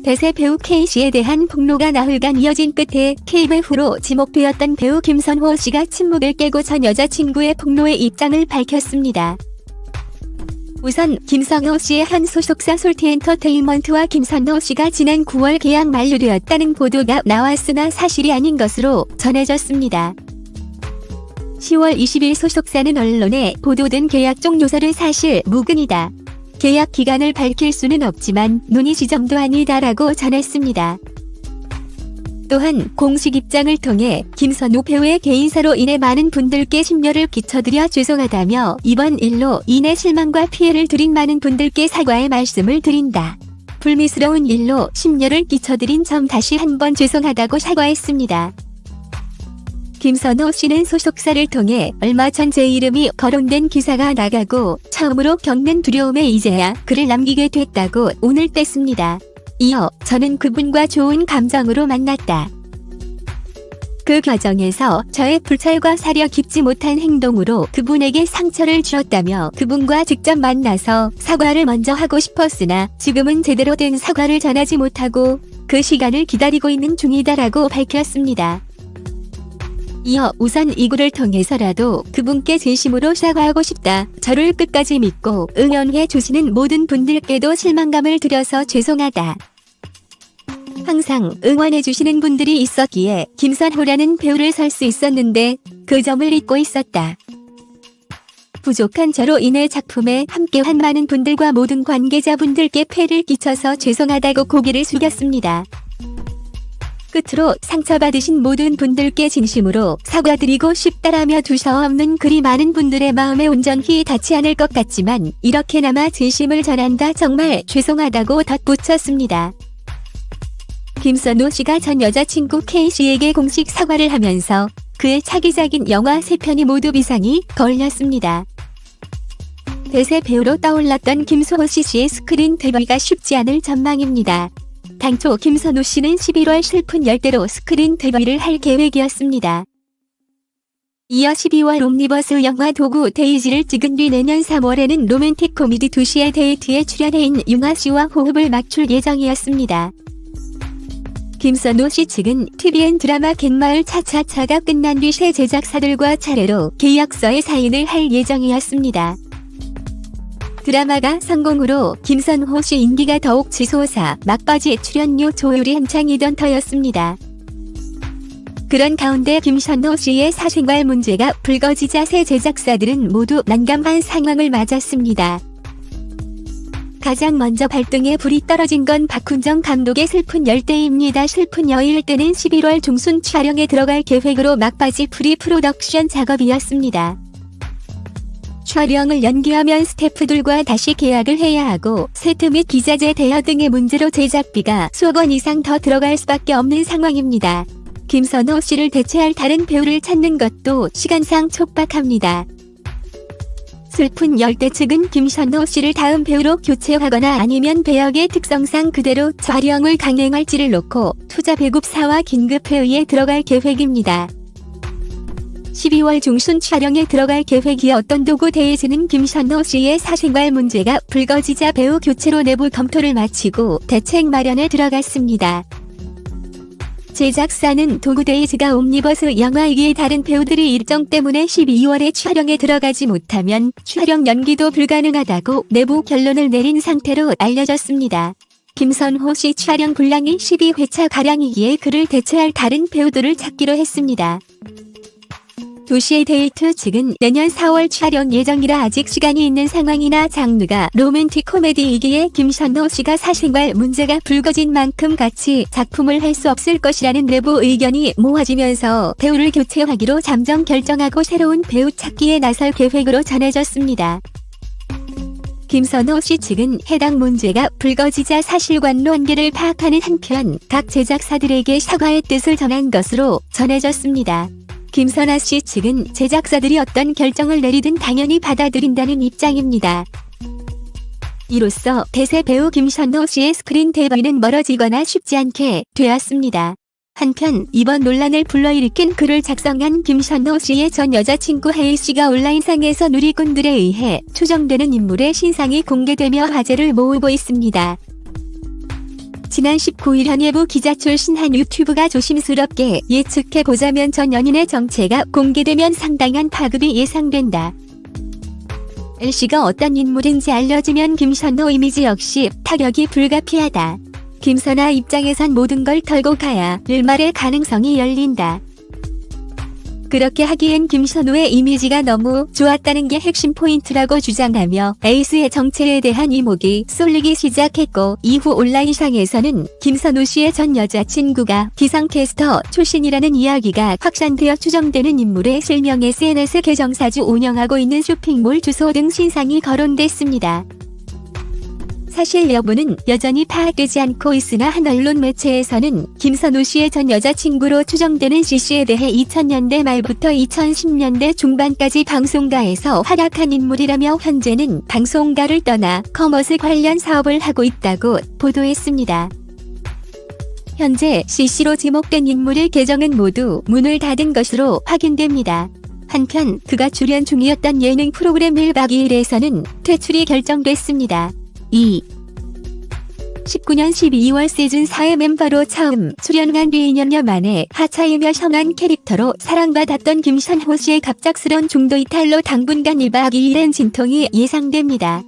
대세 배우 K씨에 대한 폭로가 나흘간 이어진 끝에 K배후로 지목되었던 배우 김선호 씨가 침묵을 깨고 전 여자친구의 폭로에 입장을 밝혔습니다. 우선 김선호 씨의 한 소속사 솔티엔터테인먼트와 김선호 씨가 지난 9월 계약 만료되었다는 보도가 나왔으나 사실이 아닌 것으로 전해졌습니다. 10월 20일 소속사는 언론에 보도된 계약 종료서를 사실 무근이다. 계약 기간을 밝힐 수는 없지만 논의 지점도 아니다라고 전했습니다. 또한 공식 입장을 통해 김선호 배우의 개인사로 인해 많은 분들께 심려를 끼쳐드려 죄송하다며 이번 일로 인해 실망과 피해를 드린 많은 분들께 사과의 말씀을 드린다. 불미스러운 일로 심려를 끼쳐드린 점 다시 한번 죄송하다고 사과했습니다. 김선호 씨는 소속사를 통해 얼마 전 제 이름이 거론된 기사가 나가고 처음으로 겪는 두려움에 이제야 글을 남기게 됐다고 오늘 뗐습니다. 이어 저는 그분과 좋은 감정으로 만났다. 그 과정에서 저의 불찰과 사려 깊지 못한 행동으로 그분에게 상처를 주었다며 그분과 직접 만나서 사과를 먼저 하고 싶었으나 지금은 제대로 된 사과를 전하지 못하고 그 시간을 기다리고 있는 중이다라고 밝혔습니다. 이어 우선 이 글을 통해서라도 그분께 진심으로 사과하고 싶다. 저를 끝까지 믿고 응원해 주시는 모든 분들께도 실망감을 드려서 죄송하다. 항상 응원해 주시는 분들이 있었기에 김선호라는 배우를 설 수 있었는데 그 점을 잊고 있었다. 부족한 저로 인해 작품에 함께한 많은 분들과 모든 관계자분들께 폐를 끼쳐서 죄송하다고 고개를 숙였습니다. 끝으로 상처받으신 모든 분들께 진심으로 사과드리고 싶다라며 두서없는 글이 많은 분들의 마음에 온전히 닿지 않을 것 같지만 이렇게나마 진심을 전한다. 정말 죄송하다고 덧붙였습니다. 김선호 씨가 전 여자친구 K씨에게 공식 사과를 하면서 그의 차기작인 영화 3편이 모두 비상이 걸렸습니다. 대세 배우로 떠올랐던 김선호 씨의 스크린 데뷔가 쉽지 않을 전망입니다. 당초 김선호 씨는 11월 슬픈 열대로 스크린 데뷔를 할 계획이었습니다. 이어 12월 옴니버스 영화 도구 데이지를 찍은 뒤 내년 3월에는 로맨틱 코미디 2시의 데이트에 출연해인 융아 씨와 호흡을 맞출 예정이었습니다. 김선호 씨 측은 TVN 드라마 갯마을 차차차가 끝난 뒤 새 제작사들과 차례로 계약서에 사인을 할 예정이었습니다. 드라마가 성공으로 김선호 씨 인기가 더욱 치솟아 막바지 출연료 조율이 한창이던 터였습니다. 그런 가운데 김선호 씨의 사생활 문제가 불거지자 새 제작사들은 모두 난감한 상황을 맞았습니다. 가장 먼저 발등에 불이 떨어진 건 박훈정 감독의 슬픈 열대입니다. 슬픈 여일 때는 11월 중순 촬영에 들어갈 계획으로 막바지 프리 프로덕션 작업이었습니다. 촬영을 연기하면 스태프들과 다시 계약을 해야 하고 세트 및 기자재 대여 등의 문제로 제작비가 수억 원 이상 더 들어갈 수밖에 없는 상황입니다. 김선호 씨를 대체할 다른 배우를 찾는 것도 시간상 촉박합니다. 슬픈 열대 측은 김선호 씨를 다음 배우로 교체하거나 아니면 배역의 특성상 그대로 촬영을 강행할지를 놓고 투자 배급사와 긴급 회의에 들어갈 계획입니다. 12월 중순 촬영에 들어갈 계획이었던 도구 데이즈는 김선호 씨의 사생활 문제가 불거지자 배우 교체로 내부 검토를 마치고 대책 마련에 들어갔습니다. 제작사는 도구 데이즈가 옴니버스 영화이기에 다른 배우들이 일정 때문에 12월에 촬영에 들어가지 못하면 촬영 연기도 불가능하다고 내부 결론을 내린 상태로 알려졌습니다. 김선호 씨 촬영 분량이 12회차가량이기에 그를 대체할 다른 배우들을 찾기로 했습니다. 2시의 데이트 측은 내년 4월 촬영 예정이라 아직 시간이 있는 상황이나 장르가 로맨틱 코미디이기에 김선호 씨가 사생활 문제가 불거진 만큼 같이 작품을 할 수 없을 것이라는 내부 의견이 모아지면서 배우를 교체하기로 잠정 결정하고 새로운 배우 찾기에 나설 계획으로 전해졌습니다. 김선호 씨 측은 해당 문제가 불거지자 사실관로 한계를 파악하는 한편 각 제작사들에게 사과의 뜻을 전한 것으로 전해졌습니다. 김선아 씨 측은 제작사들이 어떤 결정을 내리든 당연히 받아들인다는 입장입니다. 이로써 대세 배우 김선호 씨의 스크린 데뷔는 멀어지거나 쉽지 않게 되었습니다. 한편 이번 논란을 불러일으킨 글을 작성한 김선호 씨의 전 여자친구 혜희 씨가 온라인상에서 누리꾼들에 의해 추정되는 인물의 신상이 공개되며 화제를 모으고 있습니다. 지난 19일 한 예부 기자 출신 한 유튜브가 조심스럽게 예측해보자면 전 연인의 정체가 공개되면 상당한 파급이 예상된다. L씨가 어떤 인물인지 알려지면 김선호 이미지 역시 타격이 불가피하다. 김선아 입장에선 모든 걸 털고 가야 일말의 가능성이 열린다. 그렇게 하기엔 김선호의 이미지가 너무 좋았다는 게 핵심 포인트라고 주장하며 에이스의 정체에 대한 이목이 쏠리기 시작했고, 이후 온라인상에서는 김선호 씨의 전 여자친구가 기상캐스터 출신이라는 이야기가 확산되어 추정되는 인물의 실명, SNS 계정, 사주 운영하고 있는 쇼핑몰 주소 등 신상이 거론됐습니다. 사실 여부는 여전히 파악되지 않고 있으나 한 언론 매체에서는 김선호 씨의 전 여자친구로 추정되는 C씨에 대해 2000년대 말부터 2010년대 중반까지 방송가에서 활약한 인물이라며 현재는 방송가를 떠나 커머스 관련 사업을 하고 있다고 보도했습니다. 현재 C씨로 지목된 인물의 계정은 모두 문을 닫은 것으로 확인됩니다. 한편 그가 출연 중이었던 예능 프로그램 1박 2일에서는 퇴출이 결정됐습니다. 19년 12월 시즌 4의 멤버로 처음 출연한 뒤 2년여 만에 하차이며 형한 캐릭터로 사랑받았던 김선호 씨의 갑작스런 중도 이탈로 당분간 1박 2일엔 진통이 예상됩니다.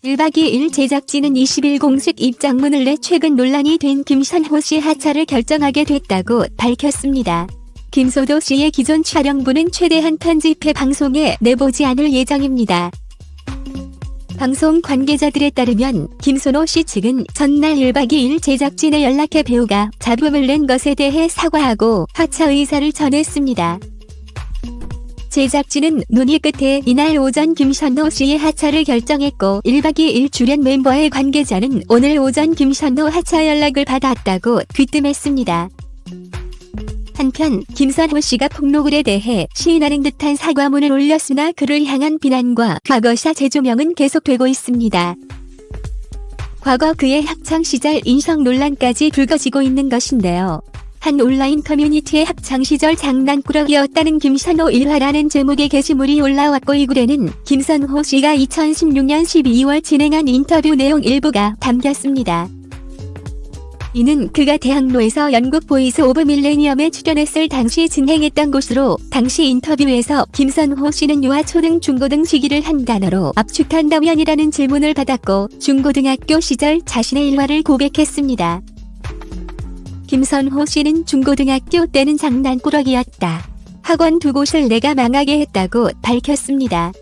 1박 2일 제작진은 20일 공식 입장문을 내 최근 논란이 된 김선호 씨 하차를 결정하게 됐다고 밝혔습니다. 김소도 씨의 기존 촬영분은 최대한 편집해 방송에 내보지 않을 예정입니다. 방송 관계자들에 따르면 김선호 씨 측은 전날 1박 2일 제작진에 연락해 배우가 잡음을 낸 것에 대해 사과하고 하차 의사를 전했습니다. 제작진은 논의 끝에 이날 오전 김선호 씨의 하차를 결정했고, 1박 2일 출연 멤버의 관계자는 오늘 오전 김선호 하차 연락을 받았다고 귀뜸했습니다. 한편 김선호 씨가 폭로글에 대해 시인하는 듯한 사과문을 올렸으나 그를 향한 비난과 과거사 재조명은 계속되고 있습니다. 과거 그의 학창시절 인성 논란까지 불거지고 있는 것인데요. 한 온라인 커뮤니티의 학창시절 장난꾸러기였다는 김선호 일화라는 제목의 게시물이 올라왔고, 이 글에는 김선호 씨가 2016년 12월 진행한 인터뷰 내용 일부가 담겼습니다. 이는 그가 대학로에서 연극 보이스 오브 밀레니엄에 출연했을 당시 진행했던 곳으로, 당시 인터뷰에서 김선호 씨는 유아, 초등, 중고등 시기를 한 단어로 압축한다면이라는 질문을 받았고, 중고등학교 시절 자신의 일화를 고백했습니다. 김선호 씨는 중고등학교 때는 장난꾸러기였다. 학원 두 곳을 내가 망하게 했다고 밝혔습니다.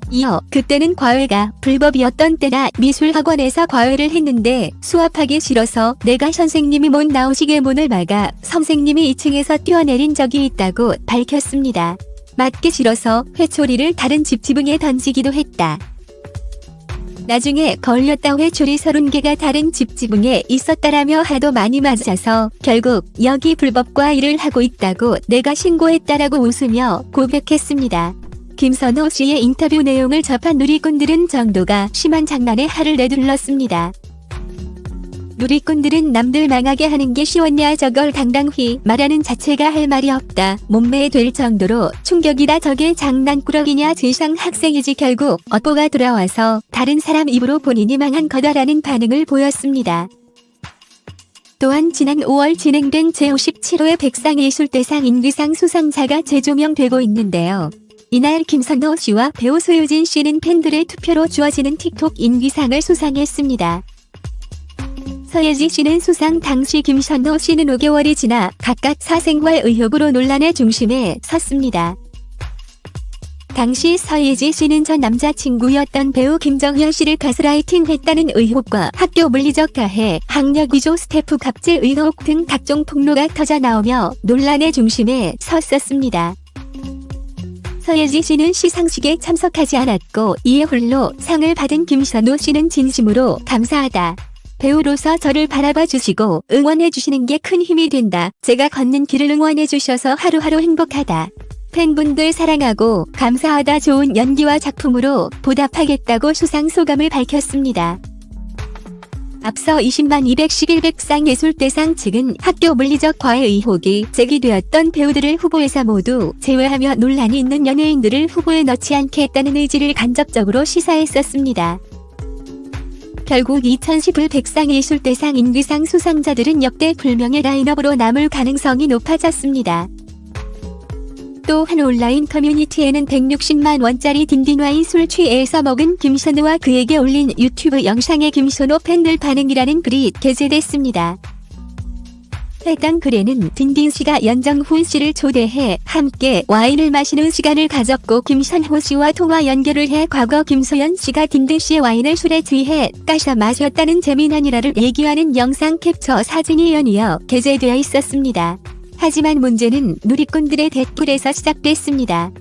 이어 그때는 과외가 불법이었던 때라 미술학원에서 과외를 했는데 수업하기 싫어서 내가 선생님이 못 나오시게 문을 막아 선생님이 2층에서 뛰어내린 적이 있다고 밝혔습니다. 맞기 싫어서 회초리를 다른 집 지붕에 던지기도 했다. 나중에 걸렸다. 회초리 30개가 다른 집 지붕에 있었다라며 하도 많이 맞아서 결국 여기 불법 과외를 하고 있다고 내가 신고했다라고 웃으며 고백했습니다. 김선호 씨의 인터뷰 내용을 접한 누리꾼들은 정도가 심한 장난에 할을 내둘렀습니다. 누리꾼들은 남들 망하게 하는 게 쉬웠냐, 저걸 당당히 말하는 자체가 할 말이 없다, 몸매에 될 정도로 충격이다, 저게 장난꾸러기냐, 지상 학생이지, 결국 업보가 돌아와서 다른 사람 입으로 본인이 망한 거다라는 반응을 보였습니다. 또한 지난 5월 진행된 제57회 백상예술대상 인기상 수상자가 재조명되고 있는데요. 이날 김선호 씨와 배우 소유진 씨는 팬들의 투표로 주어지는 틱톡 인기상을 수상했습니다. 서예지 씨는 수상 당시, 김선호 씨는 5개월이 지나 각각 사생활 의혹으로 논란의 중심에 섰습니다. 당시 서예지 씨는 전 남자친구였던 배우 김정현 씨를 가스라이팅했다는 의혹과 학교 물리적 가해, 학력 위조, 스태프 갑질 의혹 등 각종 폭로가 터져 나오며 논란의 중심에 섰었습니다. 서예지 씨는 시상식에 참석하지 않았고, 이에 홀로 상을 받은 김선호 씨는 진심으로 감사하다. 배우로서 저를 바라봐 주시고 응원해 주시는 게 큰 힘이 된다. 제가 걷는 길을 응원해 주셔서 하루하루 행복하다. 팬분들 사랑하고 감사하다. 좋은 연기와 작품으로 보답하겠다고 수상 소감을 밝혔습니다. 앞서 20만 211 백상예술대상 측은 학교 물리적 과외 의혹이 제기되었던 배우들을 후보에서 모두 제외하며 논란이 있는 연예인들을 후보에 넣지 않게 했다는 의지를 간접적으로 시사했었습니다. 결국 2011 백상예술대상 인기상 수상자들은 역대 불명예 라인업으로 남을 가능성이 높아졌습니다. 또한 온라인 커뮤니티에는 160만 원짜리 딘딘와인 술 취해서 먹은 김선호와 그에게 올린 유튜브 영상에 김선호 팬들 반응이라는 글이 게재됐습니다. 해당 글에는 딘딘 씨가 연정훈 씨를 초대해 함께 와인을 마시는 시간을 가졌고 김선호 씨와 통화 연결을 해 과거 김소연 씨가 딘딘 씨의 와인을 술에 취해 까서 마셨다는 재미난 일화를 얘기하는 영상 캡처 사진이 연이어 게재되어 있었습니다. 하지만 문제는 누리꾼들의 댓글에서 시작됐습니다.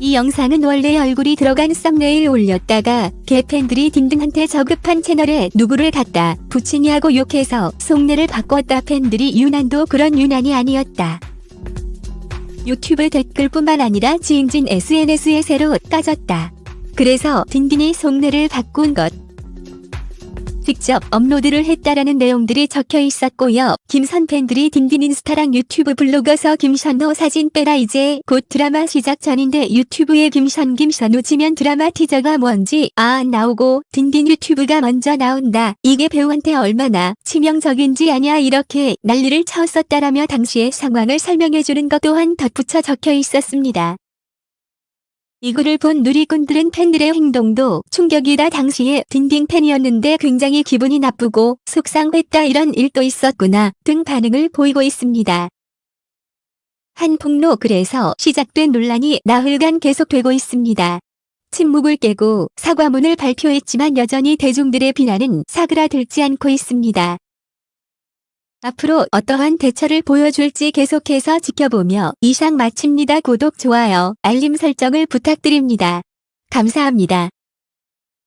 이 영상은 원래 얼굴이 들어간 썸네일 올렸다가 개팬들이 딘딘한테 저급한 채널에 누구를 갖다 붙이냐고 욕해서 속내를 바꿨다. 팬들이 유난도 그런 유난이 아니었다. 유튜브 댓글뿐만 아니라 지인진 SNS에 새로 까졌다. 그래서 딘딘이 속내를 바꾼 것. 직접 업로드를 했다라는 내용들이 적혀 있었고요. 김선 팬들이 딘딘 인스타랑 유튜브 블로거서 김선호 사진 빼라 이제 곧 드라마 시작 전인데 유튜브에 김선호 치면 드라마 티저가 뭔지 나오고 딘딘 유튜브가 먼저 나온다. 이게 배우한테 얼마나 치명적인지 아냐 이렇게 난리를 쳤었다라며 당시의 상황을 설명해주는 것 또한 덧붙여 적혀 있었습니다. 이 글을 본 누리꾼들은 팬들의 행동도 충격이다. 당시에 딘딘 팬이었는데 굉장히 기분이 나쁘고 속상했다. 이런 일도 있었구나 등 반응을 보이고 있습니다. 한 폭로 글에서 시작된 논란이 나흘간 계속되고 있습니다. 침묵을 깨고 사과문을 발표했지만 여전히 대중들의 비난은 사그라들지 않고 있습니다. 앞으로 어떠한 대처를 보여줄지 계속해서 지켜보며 이상 마칩니다. 구독, 좋아요, 알림 설정을 부탁드립니다. 감사합니다.